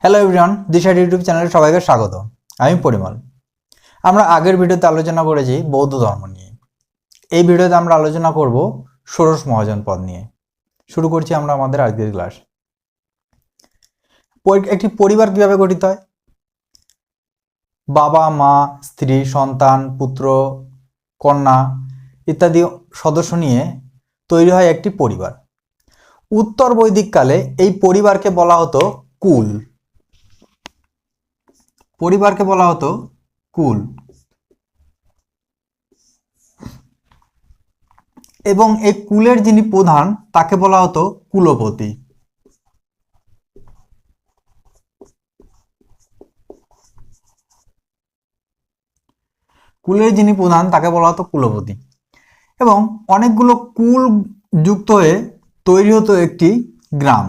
Hello everyone, দিশা YouTube চ্যানেলে সবাইকে স্বাগত। আমি পরিমল। আমরা আগের ভিডিওতে আলোচনা করেছি বৌদ্ধ ধর্ম নিয়ে। এই ভিডিওতে আমরা আলোচনা করব ষোড়শ মহাজন পদ নিয়ে। শুরু করছি আমরা আমাদের আজকের ক্লাস। একটি পরিবার কিভাবে গঠিত হয়? বাবা, মা, স্ত্রী, সন্তান, পুত্র, কন্যা ইত্যাদি সদস্য নিয়ে তৈরি হয় একটি পরিবার। উত্তর বৈদিক কালে এই পরিবারকে বলা হতো কুল। পরিবারকে বলা হতো কুল এবং এই কুলের যিনি প্রধান তাকে বলা হতো কুলপতি। কুলের যিনি প্রধান তাকে বলা হতো কুলপতি এবং অনেকগুলো কুল যুক্ত হয়ে তৈরি হতো একটি গ্রাম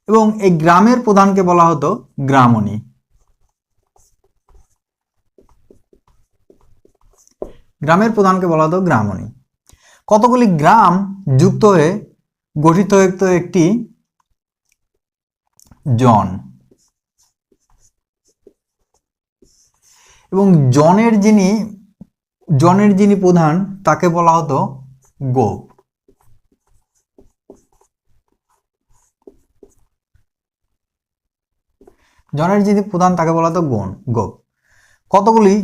এবং এই গ্রামের প্রধানকে বলা হতো গ্রামণী। গ্রামের প্রধানকে বলা হতো গ্রামণী। কতগুলি গ্রাম যুক্ত হয়ে গঠিত হতো একটি জন এবং জনের যিনি প্রধান তাকে বলা হতো গোপ। জনের যিনি প্রধান তাকে বলা হতো গোপ। কতগুলি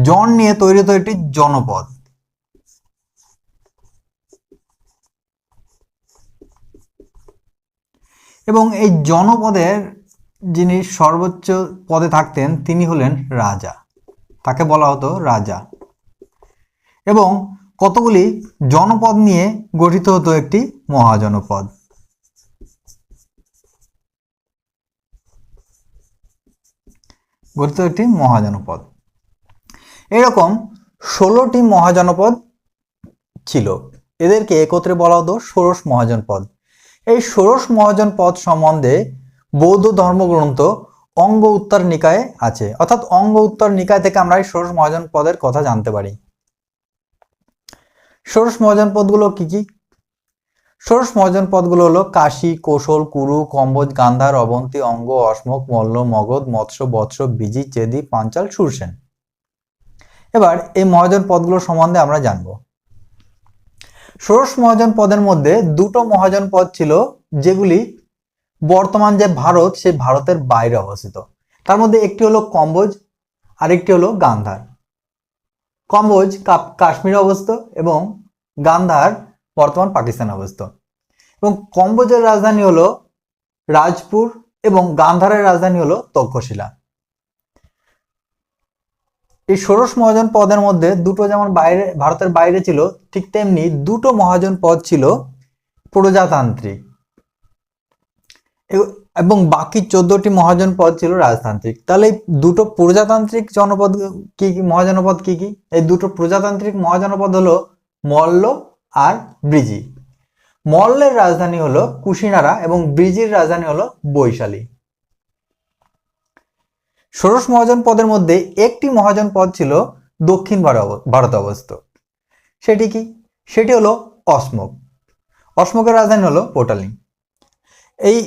জন নিয়ে তৈরি হতো একটি জনপদ। এবং এই জনপদের যিনি সর্বোচ্চ পদে থাকতেন তিনি হলেন রাজা, তাকে বলা হতো রাজা। এবং কতগুলি জনপদ নিয়ে গঠিত হতো একটি মহাজনপদ। গঠিত একটি মহাজনপদ। এরকম 16টি মহাজনপদ ছিল। এদেরকে একত্রে বলা হতো ষোড়শ মহাজনপদ। এই ষোড়শ মহাজনপদ সম্বন্ধে বৌদ্ধ ধর্মগ্রন্থ অঙ্গ উত্তর নিকায়ে আছে, অর্থাৎ অঙ্গ উত্তর নিকায় থেকে আমরা এই ষোড়শ মহাজনপদের কথা জানতে পারি। ষোড়শ মহাজনপদগুলো কি কি? ষোড়শ মহাজনপদগুলো হলো কাশী, কৌশল, কুরু, কম্বোজ, গান্ধার, অবন্তী, অঙ্গ, অশ্মক, মল্ল, মগধ, মৎস্য, বৎস, বিজি, চেদি, পাঞ্চাল, সুরসেন। এবার এই মহাজনপদগুলো সম্বন্ধে আমরা জানবো। ষোড়শ মহাজনপদের মধ্যে দুটো মহাজনপদ ছিল যেগুলি বর্তমান যে ভারত সেই ভারতের বাইরে অবস্থিত। তার মধ্যে একটি হলো কম্বোজ আর একটি হলো গান্ধার। কম্বোজ কাশ্মীরে অবস্থিত এবং গান্ধার বর্তমান পাকিস্তানে অবস্থিত। এবং কম্বোজের রাজধানী হলো রাজপুর এবং গান্ধারের রাজধানী হলো তক্ষশিলা। এই ষোড়শ মহাজন পদের মধ্যে দুটো যেমন ভারতের বাইরে ছিল, ঠিক তেমনি দুটো মহাজন পদ ছিল প্রজাতান্ত্রিক এবং বাকি 14টি মহাজন পদ ছিল রাজতান্ত্রিক। তাহলে দুটো প্রজাতান্ত্রিক জনপদ কি কি, মহাজনপদ কি কি? এই দুটো প্রজাতান্ত্রিক মহাজনপদ হলো মল্ল আর ব্রিজি। মল্লের রাজধানী হলো কুশিনারা এবং ব্রিজির রাজধানী হলো বৈশালী। ষোড়শ মহাজন পদের মধ্যে একটি মহাজন পদ ছিল দক্ষিণ ভারতে অবস্থিত। সেটি কি? সেটি হলো অসমক। অসমকের রাজধানী হলো পোটালি। এই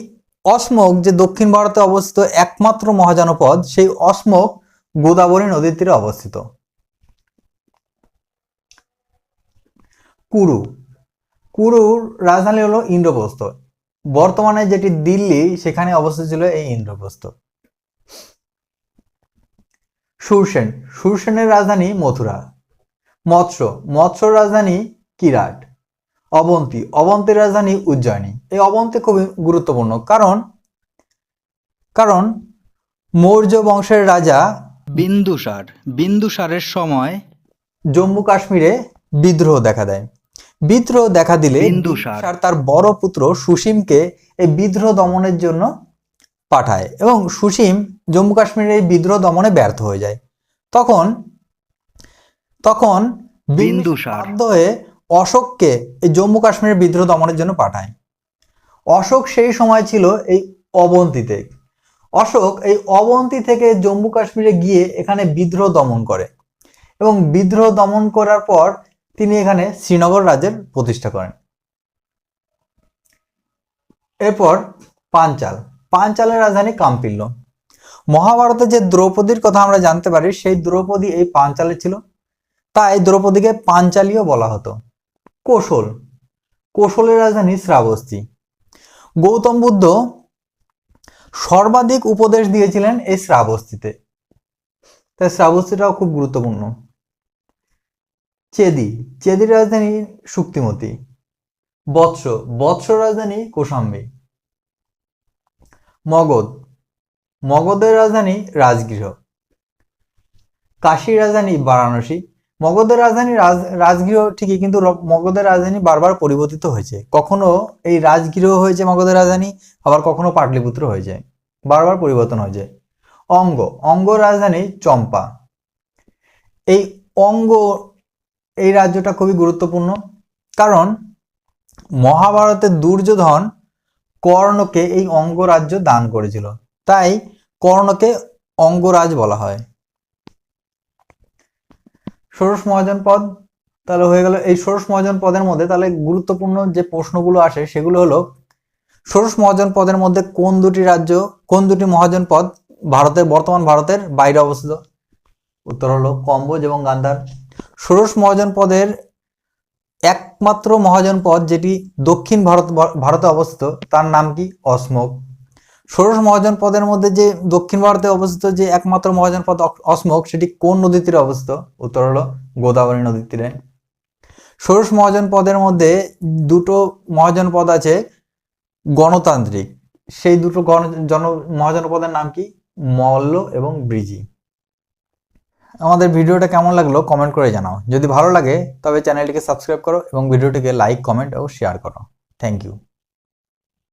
অসমক যে দক্ষিণ ভারতে অবস্থিত একমাত্র মহাজনপদ, সেই অসমক গোদাবরী নদীর তীরে অবস্থিত। কুরুর রাজধানী হলো ইন্দ্রপ্রস্থ। বর্তমানে যেটি দিল্লি সেখানে অবস্থিত ছিল এই ইন্দ্রপ্রস্থ। সুরসেনের রাজধানী মথুরা। মৎস্যর রাজধানী কিরাট। অবন্তীর রাজধানী উজ্জয়িনী। এই অবন্তী খুবই গুরুত্বপূর্ণ কারণ মৌর্য বংশের রাজা বিন্দুসারের সময় জম্মু কাশ্মীরে বিদ্রোহ দেখা দেয়। বিদ্রোহ দেখা দিলে বিন্দুসার তার বড় পুত্র সুসীমকে এই বিদ্রোহ দমনের জন্য পাঠায় এবং সুসীম জম্মু কাশ্মীরের এই বিদ্রোহ দমনে ব্যর্থ হয়ে যায়। তখন বিন্দুসার বাধ্য হয়ে অশোককে এই জম্মু কাশ্মীরের বিদ্রোহ দমনের জন্য পাঠায়। অশোক সেই সময় ছিল এই অবন্তীতে। অশোক এই অবন্তী থেকে জম্মু কাশ্মীরে গিয়ে এখানে বিদ্রোহ দমন করে এবং বিদ্রোহ দমন করার পর তিনি এখানে শ্রীনগর রাজ্যের প্রতিষ্ঠা করেন। এরপর পাঞ্চাল। পাঞ্চালের রাজধানী কাম্পিল্য। মহাভারতে যে দ্রৌপদীর কথা আমরা জানতে পারি সেই দ্রৌপদী এই পাঞ্চালে ছিল, তাই দ্রৌপদীকে পাঞ্চালীও বলা হতো। কোশল। কোশলের রাজধানী শ্রাবস্তী। গৌতম বুদ্ধ সর্বাধিক উপদেশ দিয়েছিলেন এই শ্রাবস্তীতে, তাই শ্রাবস্তীটাও খুব গুরুত্বপূর্ণ। চেদি। চেদির রাজধানী শুক্তিমতী। বৎস। বৎসর রাজধানী কৌশাম্বী। মগধ। মগধের রাজধানী রাজগৃহ। কাশীর রাজধানী বারাণসী। মগধের রাজধানী রাজগৃহ ঠিকই, কিন্তু মগধের রাজধানী বারবার পরিবর্তিত হয়েছে। কখনো এই রাজগৃহ হয়েছে মগধের রাজধানী, আবার কখনো পাটলিপুত্র হয়েছে, বারবার পরিবর্তন হয়েছে। অঙ্গ। অঙ্গ রাজধানী চম্পা। এই অঙ্গ এই রাজ্যটা খুবই গুরুত্বপূর্ণ, কারণ মহাভারতে দুর্যোধন কর্ণকে এই অঙ্গরাজ্য দান করেছিল, তাই কর্ণকে অঙ্গরাজ বলা হয়। ষোড়শ মহাজন পদ তাহলে হয়ে গেল। এই ষোড়শ মহাজন পদের মধ্যে তাহলে গুরুত্বপূর্ণ যে প্রশ্নগুলো আসে সেগুলো হলো, ষোড়শ মহাজন পদের মধ্যে কোন দুটি মহাজন পদ বর্তমান ভারতের বাইরে অবস্থিত? উত্তর হলো কম্বোজ এবং গান্ধার। ষোড়শ মহাজন পদের একমাত্র মহাজন পদ যেটি দক্ষিণ ভারতে অবস্থিত তার নাম কি? অসমক। ষোড়শ মহাজন পদের মধ্যে যে দক্ষিণ ভারতে অবস্থিত যে একমাত্র মহাজন পদ অসমক, সেটি কোন নদীর তীরে অবস্থিত? উত্তর হলো গোদাবরী নদীর তীরে। ষোড়শ মহাজন পদের মধ্যে দুটো মহাজন পদ আছে গণতান্ত্রিক, সেই দুটো মহাজন পদের নাম কি? মল্ল এবং ব্রিজি। আমাদের ভিডিওটা কেমন লাগলো কমেন্ট করে জানাও। যদি ভালো লাগে তবে চ্যানেলটিকে সাবস্ক্রাইব করো এবং ভিডিওটিকে লাইক, কমেন্ট ও শেয়ার করো। Thank you.